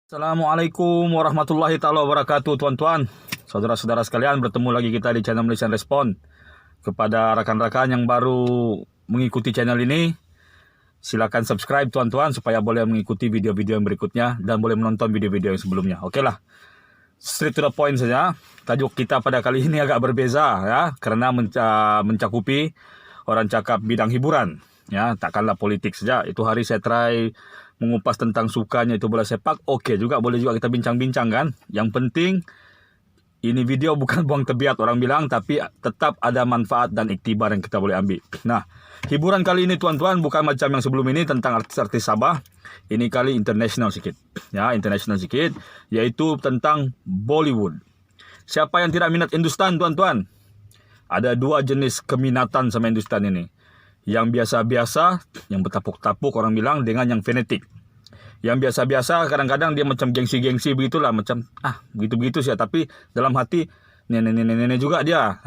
Assalamualaikum warahmatullahi taala wabarakatuh, tuan-tuan, saudara-saudara sekalian. Bertemu lagi kita di channel Malaysian Respond. Kepada rakan-rakan yang baru mengikuti channel ini, silakan subscribe, tuan-tuan, supaya boleh mengikuti video-video yang berikutnya dan boleh menonton video-video yang sebelumnya. Oke lah, straight to the point saja. Tajuk kita pada kali ini agak berbeza, ya, karena mencakupi orang cakap bidang hiburan, ya, takkanlah politik saja. Itu hari saya try mengupas tentang sukanya itu bola sepak. Okey juga, boleh juga kita bincang-bincang kan. Yang penting ini video bukan buang tebiat orang bilang, tapi tetap ada manfaat dan iktibar yang kita boleh ambil. Nah, hiburan kali ini, tuan-tuan, bukan macam yang sebelum ini tentang artis-artis Sabah. Ini kali international sikit, ya, international sikit, yaitu tentang Bollywood. Siapa yang tidak minat Hindustan, tuan-tuan? Ada dua jenis keminatan sama Hindustan ini. Yang biasa-biasa, yang bertapuk-tapuk orang bilang, dengan yang fanatik. Yang biasa-biasa kadang-kadang dia macam gengsi-gengsi begitulah, macam begitu-begitu sih, tapi dalam hati nenek-nenek juga dia.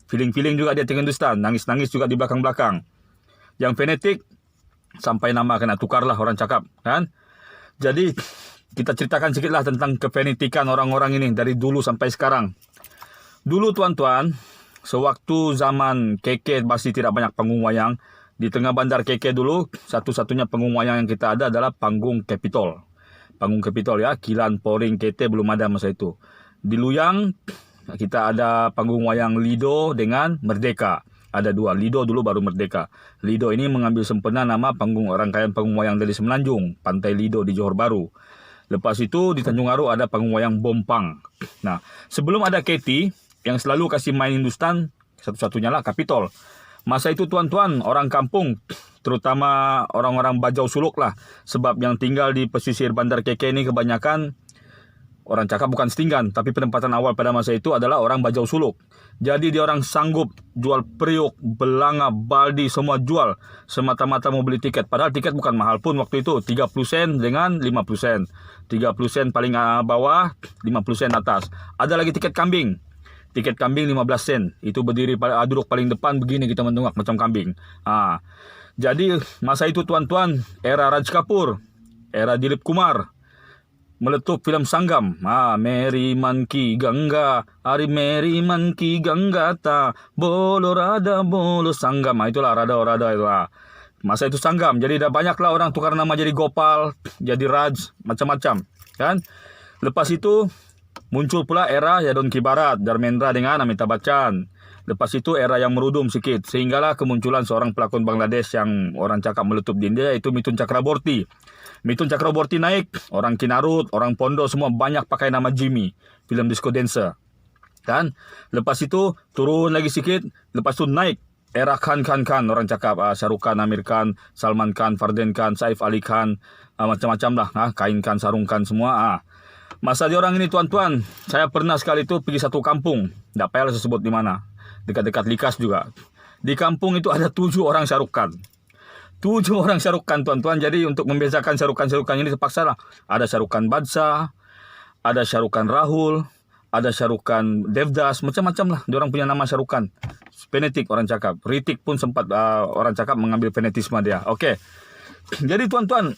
Feeling-feeling juga dia tengok Hindustan, nangis-nangis juga di belakang-belakang. Yang fanatik sampai nama kena tukarlah orang cakap, kan? Jadi kita ceritakan sikitlah tentang kefanatikan orang-orang ini dari dulu sampai sekarang. Dulu, tuan-tuan, sewaktu zaman KK masih tidak banyak panggung wayang, di tengah bandar KK dulu, satu-satunya panggung wayang yang kita ada adalah panggung Capitol. Panggung Capitol, ya, Kilan, Poring, KT belum ada masa itu. Di Luyang, kita ada panggung wayang Lido dengan Merdeka. Ada dua, Lido dulu baru Merdeka. Lido ini mengambil sempena nama panggung rangkaian panggung wayang dari Semenanjung, Pantai Lido di Johor Bahru. Lepas itu di Tanjung Aru ada panggung wayang Bompang. Nah, sebelum ada KT, yang selalu kasih main Hindustan, satu-satunya lah Capitol. Masa itu, tuan-tuan, orang kampung, terutama orang-orang Bajau Suluk lah, sebab yang tinggal di pesisir bandar KK ini kebanyakan orang cakap bukan setinggan, tapi penempatan awal pada masa itu adalah orang Bajau Suluk. Jadi dia orang sanggup jual periuk, belanga, baldi, semua jual, semata-mata mau beli tiket. Padahal tiket bukan mahal pun waktu itu, 30 sen dengan 50 sen. 30 sen paling bawah, 50 sen atas. Ada lagi tiket kambing. Tiket kambing 15 sen. Itu berdiri duduk paling depan begini, kita mentunggak macam kambing. Jadi masa itu, tuan-tuan, era Raj Kapoor, era Dilip Kumar, meletup filem Sanggam. Meri Man Ki Ganga, Hari Meri Man Ki Ganga ta, Bolo Rada Bolo Sanggam. Itulah Rada itu. Masa itu Sanggam. Jadi dah banyaklah orang tukar nama jadi Gopal, jadi Raj, macam-macam, kan? Lepas itu muncul pula era Yadon Kibarat, Dharmendra dengan Amitabh Bachchan. Lepas itu era yang merudum sikit, sehinggalah kemunculan seorang pelakon Bangladesh yang orang cakap meletup di India, yaitu Mithun Chakraborty. Mithun Chakraborty naik, orang Kinarut, orang Pondo semua banyak pakai nama Jimmy, filem Disco Dancer, kan? Lepas itu turun lagi sikit, lepas itu naik era Khan, orang cakap Shah Rukh Khan, Amir Khan, Salman Khan, Farden Khan, Saif Ali Khan, macam-macam lah, Kain Khan, Sarung Khan semua. Masa dia orang ini, tuan-tuan, saya pernah sekali itu pergi satu kampung, tak payahlah saya sebut di mana, dekat-dekat Likas juga. Di kampung itu ada 7 orang Shah Rukh Khan. 7 orang Shah Rukh Khan, tuan-tuan. Jadi untuk membezakan Shah Rukh Khan ini terpaksa lah. Ada Shah Rukh Khan Badshah, ada Shah Rukh Khan Rahul, ada Shah Rukh Khan Devdas, macam-macam lah. Dia orang punya nama Shah Rukh Khan. Fanatik orang cakap. Ritik pun sempat orang cakap mengambil fanatisme dia. Okey. Jadi, tuan-tuan,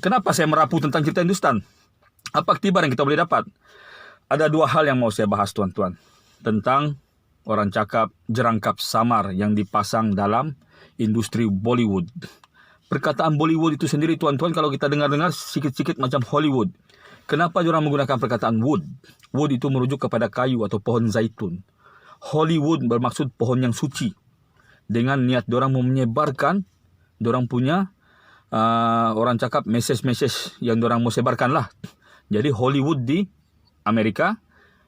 kenapa saya merapu tentang cerita Hindustan? Apa iktibar yang kita boleh dapat? Ada 2 hal yang mau saya bahas, tuan-tuan, tentang orang cakap jerangkap samar yang dipasang dalam industri Bollywood. Perkataan Bollywood itu sendiri, tuan-tuan, kalau kita dengar-dengar sikit-sikit macam Hollywood. Kenapa diorang menggunakan perkataan wood? Wood itu merujuk kepada kayu atau pohon zaitun. Hollywood bermaksud pohon yang suci. Dengan niat diorang mau menyebarkan diorang punya orang cakap message yang diorang mau sebarkan lah. Jadi Hollywood di Amerika,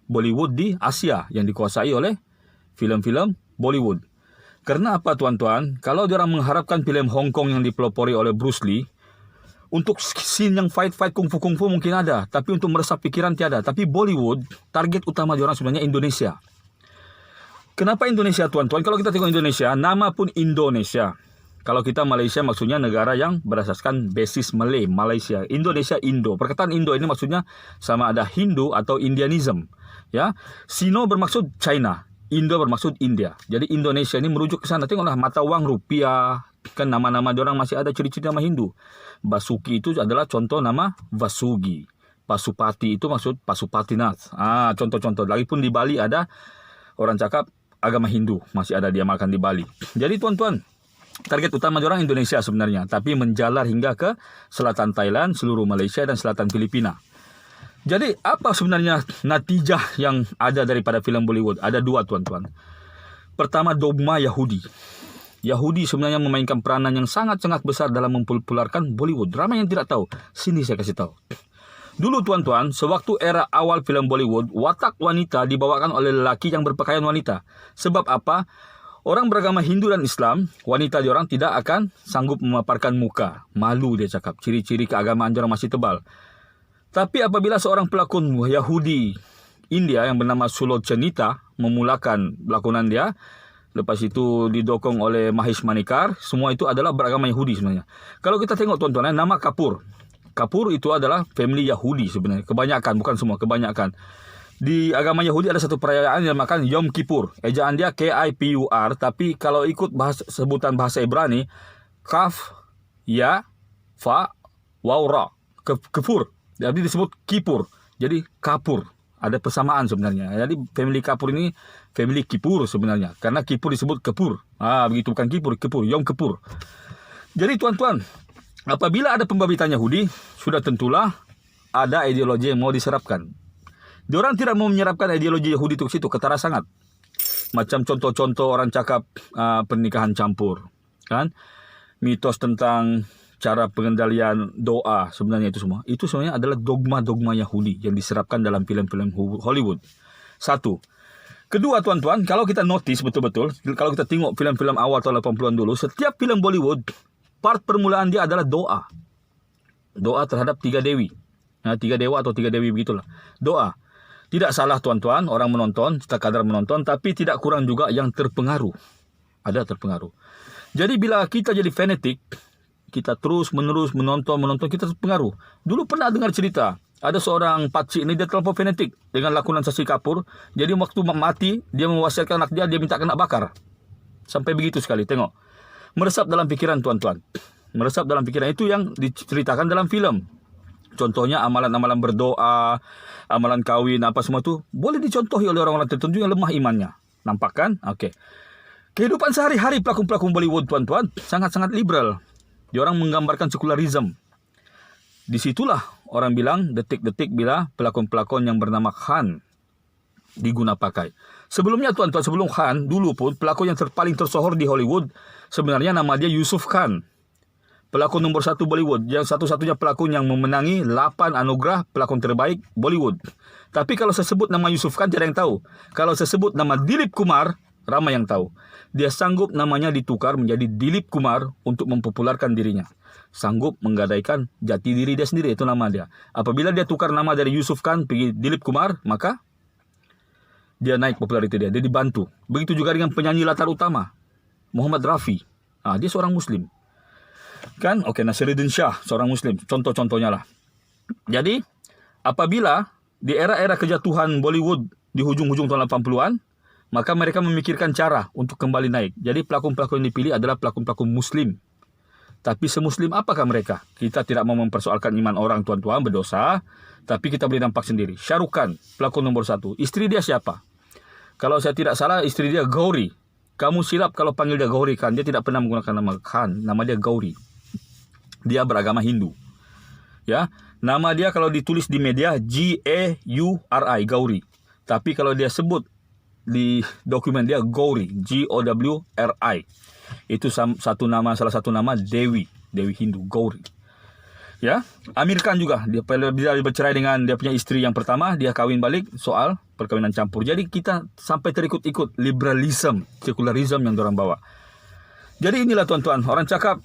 Bollywood di Asia yang dikuasai oleh filem-filem Bollywood. Karena apa, tuan-tuan? Kalau diorang mengharapkan filem Hong Kong yang dipelopori oleh Bruce Lee, untuk scene yang fight-fight kungfu mungkin ada, tapi untuk meresap pikiran tiada. Tapi Bollywood, target utama diorang sebenarnya Indonesia. Kenapa Indonesia, tuan-tuan? Kalau kita tengok Indonesia, nama pun Indonesia. Kalau kita Malaysia maksudnya negara yang berasaskan basis Malay, Malaysia. Indonesia, Indo. Perkataan Indo ini maksudnya sama ada Hindu atau Indianism. Ya, Sino bermaksud China, Indo bermaksud India. Jadi Indonesia ini merujuk ke sana. Tengoklah mata wang rupiah, Kan nama-nama diorang masih ada ciri-ciri nama Hindu. Basuki itu adalah contoh nama Vasugi. Pasupati itu maksud Pasupatinath. Contoh-contoh. Lagipun di Bali ada orang cakap agama Hindu masih ada diamalkan di Bali. Jadi tuan-tuan, target utama diorang Indonesia sebenarnya, tapi menjalar hingga ke selatan Thailand, seluruh Malaysia dan selatan Filipina. Jadi apa sebenarnya natijah yang ada daripada filem Bollywood? Ada dua tuan-tuan. Pertama, dogma Yahudi. Yahudi sebenarnya memainkan peranan yang sangat-sangat besar dalam mempopularkan Bollywood. Ramai yang tidak tahu. Sini saya kasih tahu. Dulu tuan-tuan, sewaktu era awal filem Bollywood, watak wanita dibawakan oleh lelaki yang berpakaian wanita. Sebab apa? Orang beragama Hindu dan Islam, wanita diorang tidak akan sanggup memaparkan muka. Malu dia cakap. Ciri-ciri keagamaan diorang masih tebal. Tapi apabila seorang pelakon Yahudi India yang bernama Sulocenita memulakan lakonan dia, lepas itu didokong oleh Mahesh Manikar, semua itu adalah beragama Yahudi sebenarnya. Kalau kita tengok tuan-tuan, nama Kapoor. Kapoor itu adalah family Yahudi sebenarnya. Kebanyakan, bukan semua, kebanyakan. Di agama Yahudi ada satu perayaan yang dinamakan Yom Kippur. Ejaan dia K-I-P-U-R, tapi kalau ikut sebutan bahasa Ibrani, Kaf, Ya, Fa, Waw, Ra. Kefur. Jadi disebut Kippur. Jadi Kapur. Ada persamaan sebenarnya. Jadi family Kapur ini family Kippur sebenarnya. Karena Kippur disebut Kepur. Begitu, bukan Kippur, Kepur, Yom Kippur. Jadi tuan-tuan, apabila ada pembabitan Yahudi, sudah tentulah ada ideologi yang mau diserapkan. Diorang tidak mau menyerapkan ideologi Yahudi itu ke situ, ketara sangat. Macam contoh-contoh orang cakap pernikahan campur. Kan? Mitos tentang cara pengendalian doa, sebenarnya itu semua. Itu sebenarnya adalah dogma-dogma Yahudi yang diserapkan dalam filem-filem Hollywood. Satu. Kedua tuan-tuan, kalau kita notice betul-betul, kalau kita tengok filem-filem awal tahun 80-an dulu, setiap filem Bollywood, part permulaan dia adalah doa. Doa terhadap tiga dewi. Tiga dewa atau tiga dewi begitulah. Doa. Tidak salah tuan-tuan, orang menonton, sekadar menonton, tapi tidak kurang juga yang terpengaruh. Ada terpengaruh. Jadi bila kita jadi fanatik, kita terus menerus menonton, kita terpengaruh. Dulu pernah dengar cerita, ada seorang pakcik ni dia terlalu fanatik dengan lakonan Shashi Kapoor. Jadi waktu mati, dia mewasiatkan anak dia minta kena bakar. Sampai begitu sekali, tengok. Meresap dalam pikiran tuan-tuan. Meresap dalam pikiran itu yang diceritakan dalam filem. Contohnya amalan-amalan berdoa, amalan kawin, apa semua tu boleh dicontohi oleh orang-orang tertentu yang lemah imannya. Nampak kan? Okey. Kehidupan sehari-hari pelakon-pelakon Bollywood tuan-tuan sangat-sangat liberal. Diorang menggambarkan sekularisme. Disitulah orang bilang detik-detik bila pelakon-pelakon yang bernama Khan diguna pakai. Sebelumnya tuan-tuan, sebelum Khan, dulu pun pelakon yang paling tersohor di Hollywood sebenarnya nama dia Yusuf Khan. Pelakon nombor 1 Bollywood, yang satu-satunya pelakon yang memenangi 8 anugerah pelakon terbaik Bollywood. Tapi kalau saya sebut nama Yusuf Khan, tidak ada yang tahu. Kalau saya sebut nama Dilip Kumar, ramai yang tahu. Dia sanggup namanya ditukar menjadi Dilip Kumar untuk mempopularkan dirinya. Sanggup menggadaikan jati diri dia sendiri, itu nama dia. Apabila dia tukar nama dari Yusuf Khan pergi Dilip Kumar, maka dia naik populariti dia. Dia dibantu. Begitu juga dengan penyanyi latar utama, Muhammad Rafi. Dia seorang Muslim. Kan? Okey, Nasiruddin Shah, seorang Muslim. Contoh-contohnya lah. Jadi, apabila di era-era kejatuhan Bollywood di hujung-hujung tahun 80-an, maka mereka memikirkan cara untuk kembali naik. Jadi pelakon-pelakon yang dipilih adalah pelakon-pelakon Muslim. Tapi semuslim apakah mereka? Kita tidak mau mempersoalkan iman orang tuan-tuan, berdosa. Tapi kita boleh nampak sendiri. Shah Rukh Khan, pelakon nombor 1. Isteri dia siapa? Kalau saya tidak salah, isteri dia Gauri. Kamu silap kalau panggil dia Gauri Khan. Dia tidak pernah menggunakan nama Khan. Nama dia Gauri. Dia beragama Hindu. Ya, nama dia kalau ditulis di media G-A-U-R-I, Gauri. Tapi kalau dia sebut di dokumen dia Gauri, G-O-W-R-I. Itu satu nama, salah satu nama Dewi Hindu, Gauri. Ya, Amir Khan juga, dia bercerai dengan dia punya isteri yang pertama, dia kahwin balik soal perkawinan campur. Jadi kita sampai terikut-ikut liberalisme, sekularisme yang diorang bawa. Jadi inilah tuan-tuan, orang cakap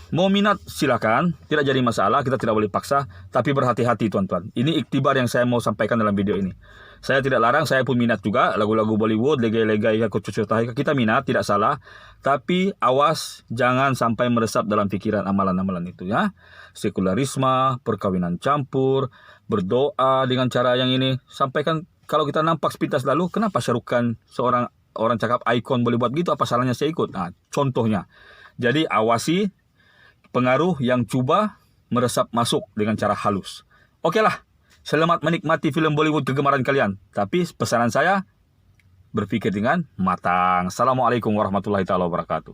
mau minat silakan, tidak jadi masalah, kita tidak boleh paksa, tapi berhati-hati tuan-tuan. Ini iktibar yang saya mau sampaikan dalam video ini. Saya tidak larang, saya pun minat juga lagu-lagu Bollywood, legai-legai, kita minat, tidak salah. Tapi awas, jangan sampai meresap dalam pikiran amalan-amalan itu ya. Sekularisme, perkawinan campur, berdoa dengan cara yang ini. Sampaikan, kalau kita nampak sepintas lalu, kenapa Shah Rukh Khan seorang orang cakap ikon boleh buat gitu, apa salahnya saya ikut? Contohnya. Jadi awasi pengaruh yang coba meresap masuk dengan cara halus. Oke lah, selamat menikmati film Bollywood kegemaran kalian. Tapi pesanan saya, berpikir dengan matang. Assalamualaikum warahmatullahi wabarakatuh.